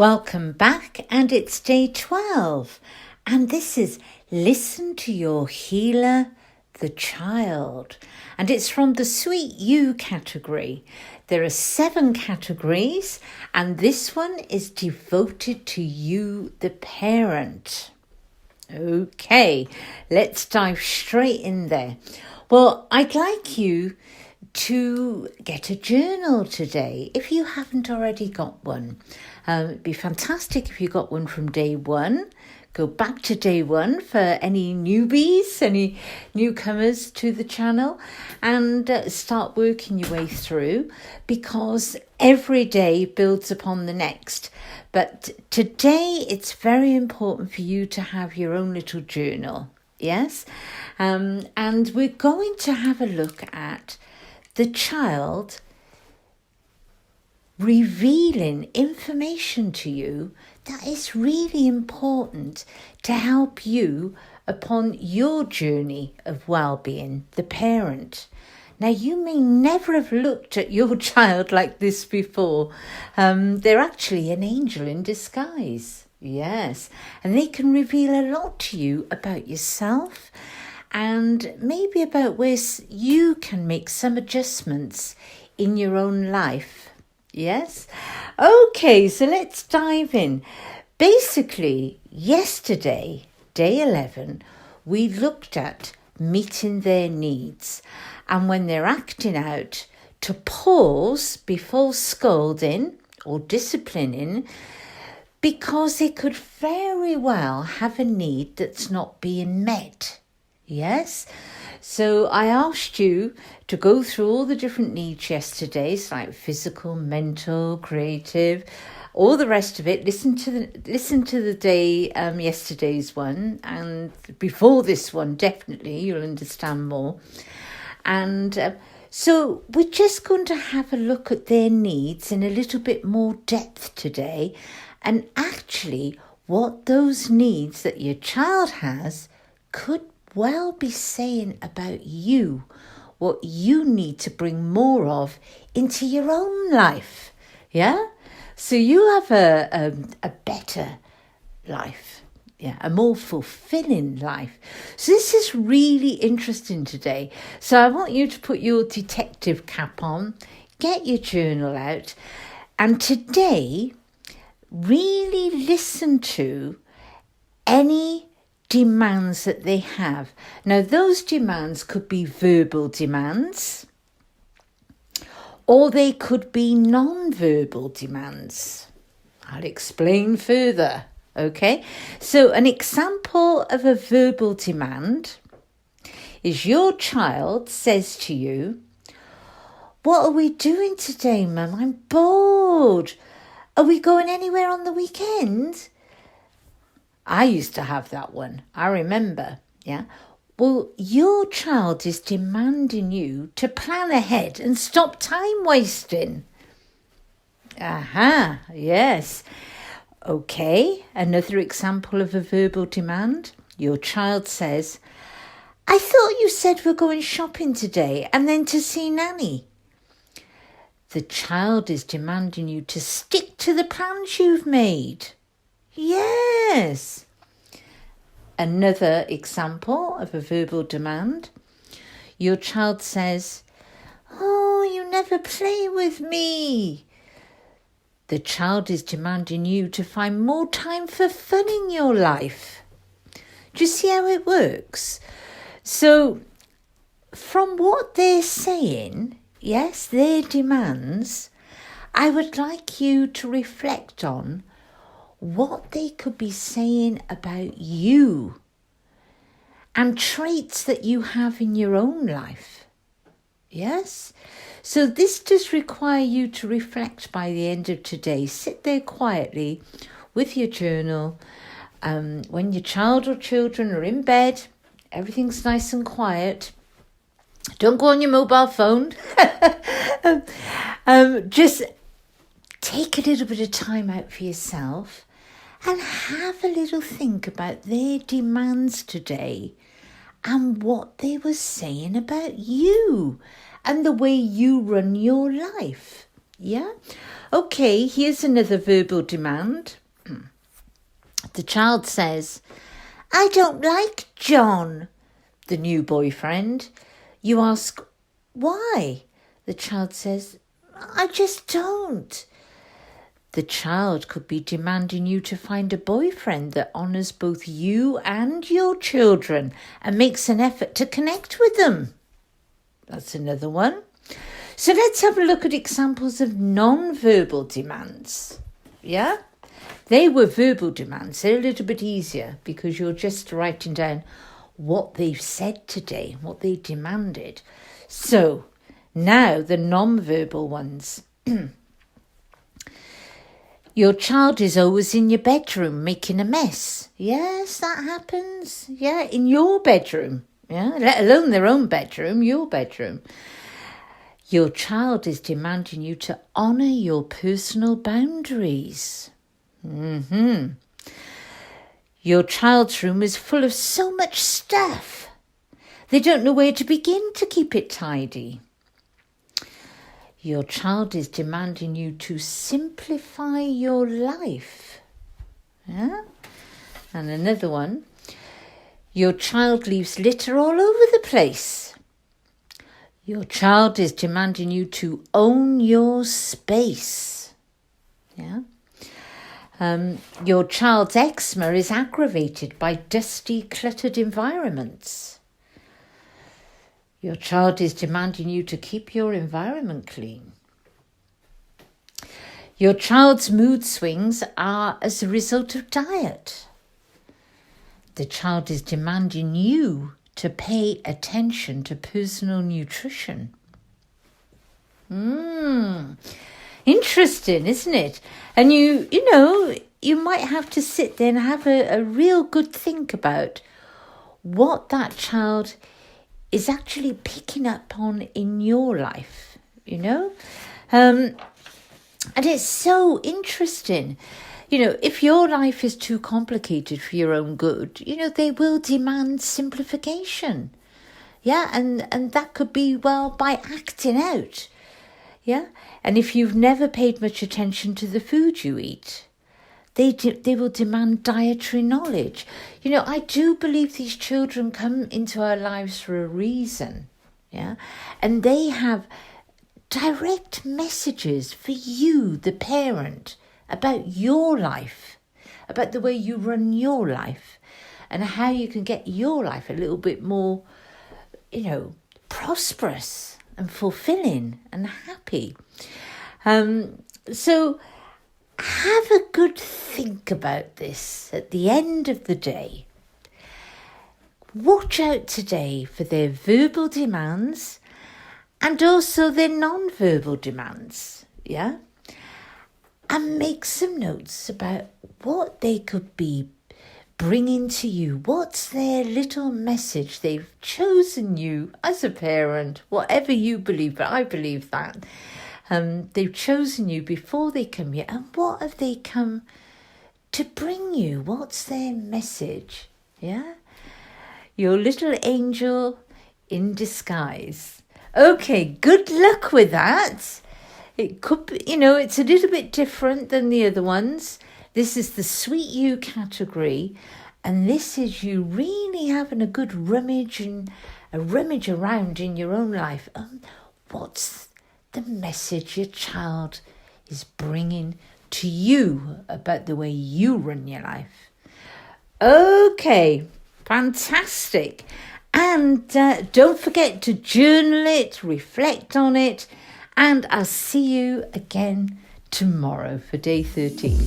Welcome back, and it's day 12, and this is Listen to Your Healer, the Child, and it's from the Sweet You category. There are 7 categories, and this one is devoted to you, the parent. Okay, let's dive straight in there. Well, I'd like you to get a journal today if you haven't already got one. It'd be fantastic if you got one from day 1. Go back to day 1 for any newbies, any newcomers to the channel, and start working your way through, because every day builds upon the next. But today it's very important for you to have your own little journal. Yes? And we're going to have a look at the child revealing information to you that is really important to help you upon your journey of well-being, the parent. Now, you may never have looked at your child like this before. They're actually an angel in disguise. Yes, and they can reveal a lot to you about yourself and maybe about where you can make some adjustments in your own life. Yes? Okay, so let's dive in. Basically, yesterday, day 11, we looked at meeting their needs, and when they're acting out, to pause before scolding or disciplining, because they could very well have a need that's not being met. Yes? So I asked you to go through all the different needs yesterday, so like physical, mental, creative, all the rest of it. Listen to the day yesterday's one, and before this one, definitely you'll understand more. And so we're just going to have a look at their needs in a little bit more depth today, and actually what those needs that your child has could well be saying about you, what you need to bring more of into your own life. Yeah? So you have a better life. Yeah, a more fulfilling life. So this is really interesting today. So I want you to put your detective cap on, get your journal out, and today really listen to any demands that they have. Now, those demands could be verbal demands, or they could be non-verbal demands. I'll explain further. Okay, so an example of a verbal demand is your child says to you, "What are we doing today, Mum? I'm bored. Are we going anywhere on the weekend?" I used to have that one. I remember. Yeah. Well, your child is demanding you to plan ahead and stop time wasting. Aha, yes. Okay, another example of a verbal demand. Your child says, "I thought you said we're going shopping today and then to see Nanny." The child is demanding you to stick to the plans you've made. Yes. Another example of a verbal demand. Your child says, "Oh, you never play with me." The child is demanding you to find more time for fun in your life. Do you see how it works? So, from what they're saying, yes, their demands, I would like you to reflect on what they could be saying about you and traits that you have in your own life. Yes? So this does require you to reflect by the end of today. Sit there quietly with your journal. When your child or children are in bed, everything's nice and quiet. Don't go on your mobile phone. Just take a little bit of time out for yourself and have a little think about their demands today and what they were saying about you and the way you run your life. Yeah? Okay, here's another verbal demand. The child says, I don't like John, the new boyfriend. You ask, why? The child says, I just don't. The child could be demanding you to find a boyfriend that honours both you and your children and makes an effort to connect with them. That's another one. So let's have a look at examples of non-verbal demands. Yeah? They were verbal demands. They're a little bit easier because you're just writing down what they've said today, what they demanded. So now the non-verbal ones. Your child is always in your bedroom making a mess. Yes, that happens. Yeah, in your bedroom. Yeah, let alone their own bedroom, your bedroom. Your child is demanding you to honour your personal boundaries. Your child's room is full of so much stuff. They don't know where to begin to keep it tidy. Your child is demanding you to simplify your life. Yeah? And another one. Your child leaves litter all over the place. Your child is demanding you to own your space. Yeah? Your child's eczema is aggravated by dusty, cluttered environments. Your child is demanding you to keep your environment clean. Your child's mood swings are as a result of diet. The child is demanding you to pay attention to personal nutrition. Interesting, isn't it? And you might have to sit there and have a real good think about what that child is actually picking up on in your life, And it's so interesting. If your life is too complicated for your own good, they will demand simplification. Yeah, and that could be, by acting out. Yeah, and if you've never paid much attention to the food you eat, they will demand dietary knowledge. I do believe these children come into our lives for a reason. Yeah, and they have direct messages for you, the parent, about your life, about the way you run your life and how you can get your life a little bit more, prosperous and fulfilling and happy. So have a good think about this at the end of the day. Watch out today for their verbal demands and also their non-verbal demands, yeah? And make some notes about what they could be bringing to you. What's their little message? They've chosen you as a parent, whatever you believe, but I believe that. They've chosen you before they come here. And what have they come to bring you? What's their message? Yeah? Your little angel in disguise. Okay, good luck with that. It could be, it's a little bit different than the other ones. This is the Sweet You category. And this is you really having a good rummage around in your own life. What's the message your child is bringing to you about the way you run your life? Okay, fantastic. And don't forget to journal it, reflect on it, and I'll see you again tomorrow for day 13.